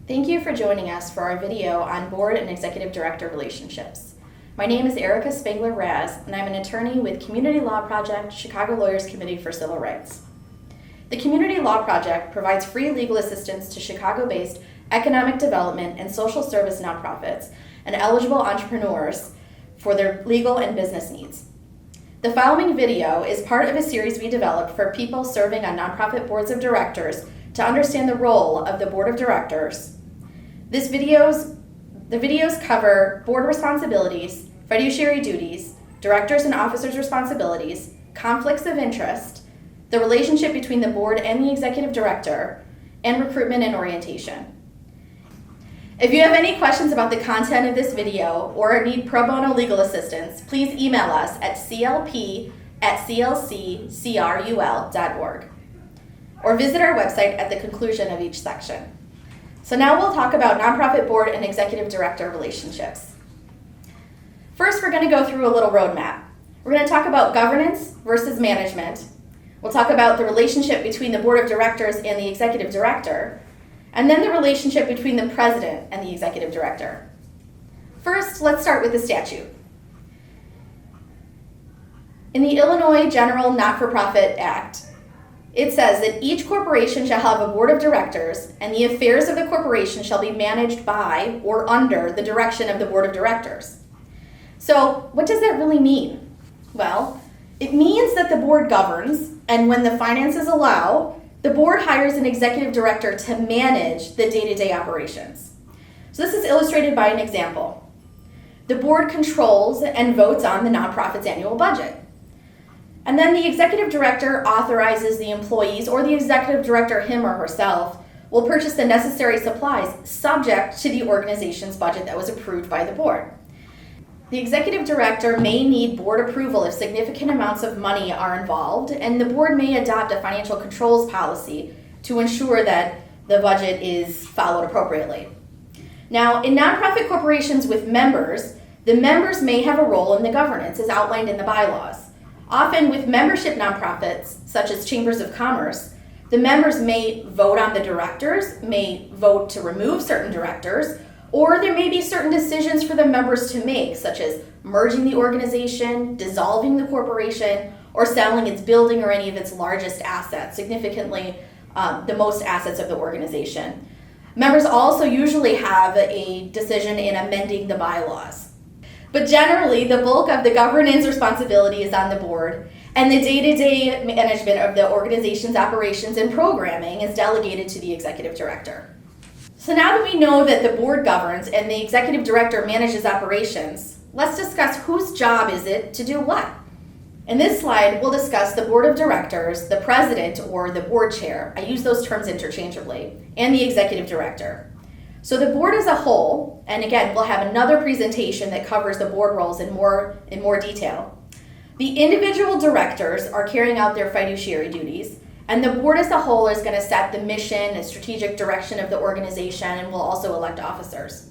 Thank you for joining us for our video on board and executive director relationships. My name is Erica Spangler-Raz, and I'm an attorney with Community Law Project, Chicago Lawyers Committee for Civil Rights. The Community Law Project provides free legal assistance to Chicago-based economic development and social service nonprofits and eligible entrepreneurs for their legal and business needs. The following video is part of a series we developed for people serving on nonprofit boards of directors to understand the role of the board of directors. The videos cover board responsibilities, fiduciary duties, directors and officers' responsibilities, conflicts of interest, the relationship between the board and the executive director, and recruitment and orientation. If you have any questions about the content of this video or need pro bono legal assistance, please email us at clp@clccrul.org or visit our website at the conclusion of each section. So now we'll talk about nonprofit board and executive director relationships. First, we're going to go through a little roadmap. We're going to talk about governance versus management. We'll talk about the relationship between the board of directors and the executive director, and then the relationship between the president and the executive director. First, let's start with the statute. In the Illinois General Not-for-Profit Act, it says that each corporation shall have a board of directors, and the affairs of the corporation shall be managed by or under the direction of the board of directors. So, what does that really mean? Well, it means that the board governs, and when the finances allow, the board hires an executive director to manage the day-to-day operations. So this is illustrated by an example. The board controls and votes on the nonprofit's annual budget. And then the executive director authorizes the employees, or the executive director, him or herself, will purchase the necessary supplies subject to the organization's budget that was approved by the board. The executive director may need board approval if significant amounts of money are involved, and the board may adopt a financial controls policy to ensure that the budget is followed appropriately. Now, in nonprofit corporations with members, the members may have a role in the governance as outlined in the bylaws. Often with membership nonprofits, such as chambers of commerce, the members may vote on the directors, may vote to remove certain directors, or there may be certain decisions for the members to make, such as merging the organization, dissolving the corporation, or selling its building or any of its largest assets, significantly the most assets of the organization. Members also usually have a decision in amending the bylaws. But generally, the bulk of the governance responsibility is on the board, and the day-to-day management of the organization's operations and programming is delegated to the executive director. So now that we know that the board governs and the executive director manages operations, let's discuss whose job is it to do what. In this slide, we'll discuss the board of directors, the president or the board chair, I use those terms interchangeably, and the executive director. So the board as a whole, and again, we'll have another presentation that covers the board roles in more detail. The individual directors are carrying out their fiduciary duties, and the board as a whole is going to set the mission and strategic direction of the organization and will also elect officers.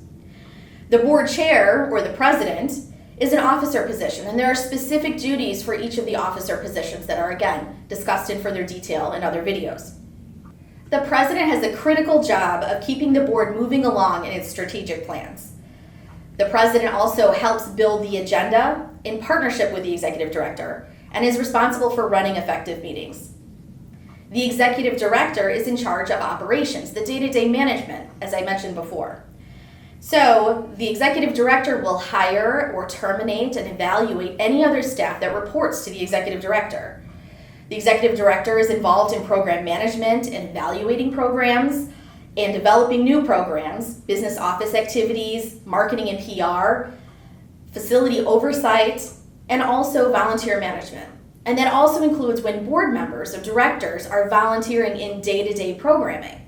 The board chair, or the president, is an officer position, and there are specific duties for each of the officer positions that are, again, discussed in further detail in other videos. The president has a critical job of keeping the board moving along in its strategic plans. The president also helps build the agenda in partnership with the executive director and is responsible for running effective meetings. The executive director is in charge of operations, the day-to-day management, as I mentioned before. So the executive director will hire or terminate and evaluate any other staff that reports to the executive director. The executive director is involved in program management and evaluating programs and developing new programs, business office activities, marketing and PR, facility oversight, and also volunteer management. And that also includes when board members or directors are volunteering in day-to-day programming.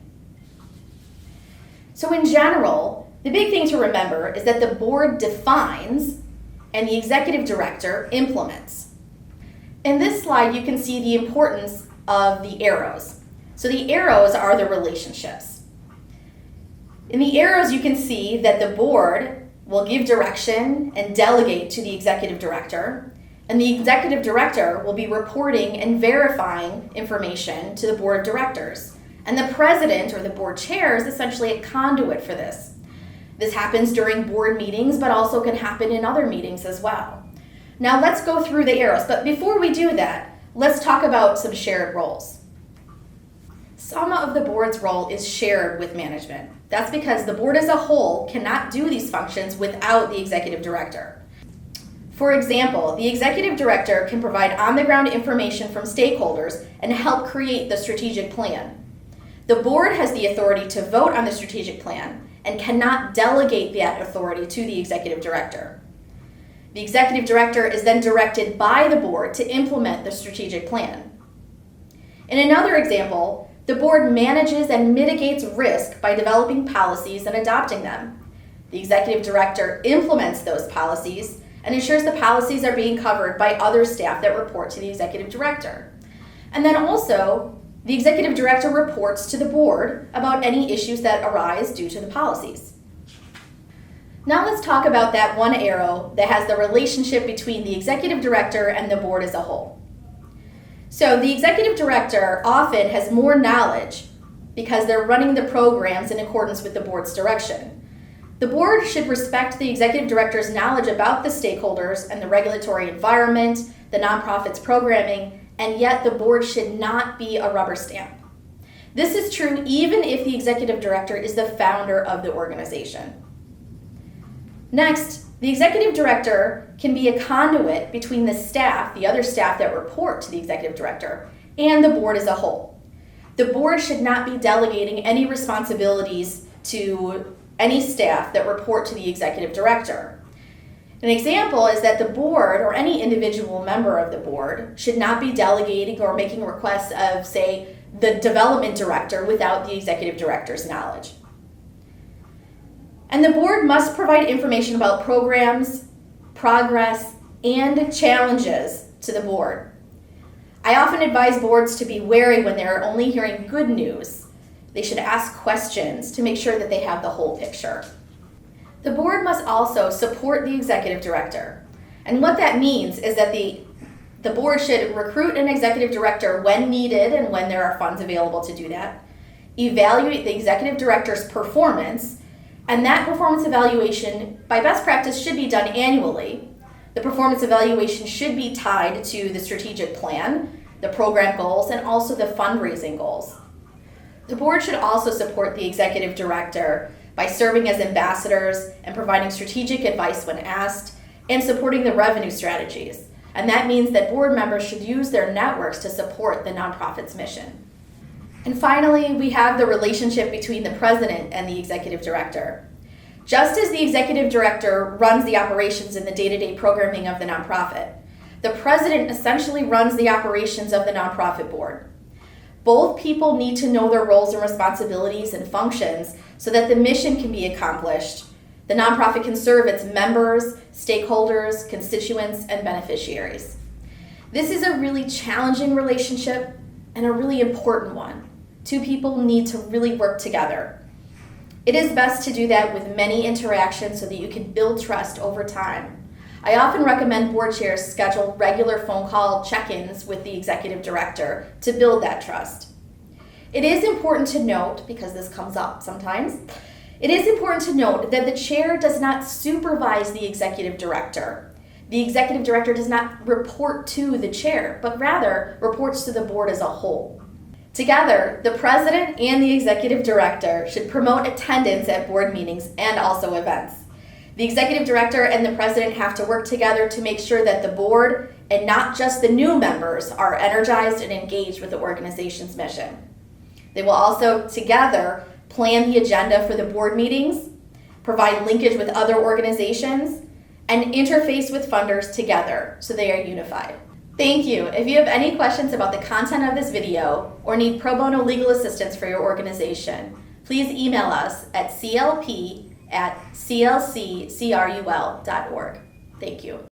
So in general, the big thing to remember is that the board defines and the executive director implements. In this slide, you can see the importance of the arrows. So the arrows are the relationships. In the arrows, you can see that the board will give direction and delegate to the executive director, and the executive director will be reporting and verifying information to the board of directors. And the president or the board chair is essentially a conduit for this. This happens during board meetings, but also can happen in other meetings as well. Now let's go through the arrows, but before we do that, let's talk about some shared roles. Some of the board's role is shared with management. That's because the board as a whole cannot do these functions without the executive director. For example, the executive director can provide on-the-ground information from stakeholders and help create the strategic plan. The board has the authority to vote on the strategic plan and cannot delegate that authority to the executive director. The executive director is then directed by the board to implement the strategic plan. In another example, the board manages and mitigates risk by developing policies and adopting them. The executive director implements those policies and ensures the policies are being covered by other staff that report to the executive director. And then also, the executive director reports to the board about any issues that arise due to the policies. Now let's talk about that one arrow that has the relationship between the executive director and the board as a whole. So the executive director often has more knowledge because they're running the programs in accordance with the board's direction. The board should respect the executive director's knowledge about the stakeholders and the regulatory environment, the nonprofit's programming, and yet the board should not be a rubber stamp. This is true even if the executive director is the founder of the organization. Next, the executive director can be a conduit between the staff, the other staff that report to the executive director, and the board as a whole. The board should not be delegating any responsibilities to any staff that report to the executive director. An example is that the board or any individual member of the board should not be delegating or making requests of, say, the development director without the executive director's knowledge. And the board must provide information about programs, progress, and challenges to the board. I often advise boards to be wary when they're only hearing good news. They should ask questions to make sure that they have the whole picture. The board must also support the executive director. And what that means is that the board should recruit an executive director when needed and when there are funds available to do that, evaluate the executive director's performance, and that performance evaluation, by best practice, should be done annually. The performance evaluation should be tied to the strategic plan, the program goals, and also the fundraising goals. The board should also support the executive director by serving as ambassadors and providing strategic advice when asked, and supporting the revenue strategies. And that means that board members should use their networks to support the nonprofit's mission. And finally, we have the relationship between the president and the executive director. Just as the executive director runs the operations in the day-to-day programming of the nonprofit, the president essentially runs the operations of the nonprofit board. Both people need to know their roles and responsibilities and functions so that the mission can be accomplished. The nonprofit can serve its members, stakeholders, constituents, and beneficiaries. This is a really challenging relationship and a really important one. Two people need to really work together. It is best to do that with many interactions so that you can build trust over time. I often recommend board chairs schedule regular phone call check-ins with the executive director to build that trust. It is important to note, because this comes up sometimes, it is important to note that the chair does not supervise the executive director. The executive director does not report to the chair, but rather reports to the board as a whole. Together, the president and the executive director should promote attendance at board meetings and also events. The executive director and the president have to work together to make sure that the board, and not just the new members, are energized and engaged with the organization's mission. They will also, together, plan the agenda for the board meetings, provide linkage with other organizations, and interface with funders together so they are unified. Thank you. If you have any questions about the content of this video or need pro bono legal assistance for your organization, please email us at clp@clccrul.org. Thank you.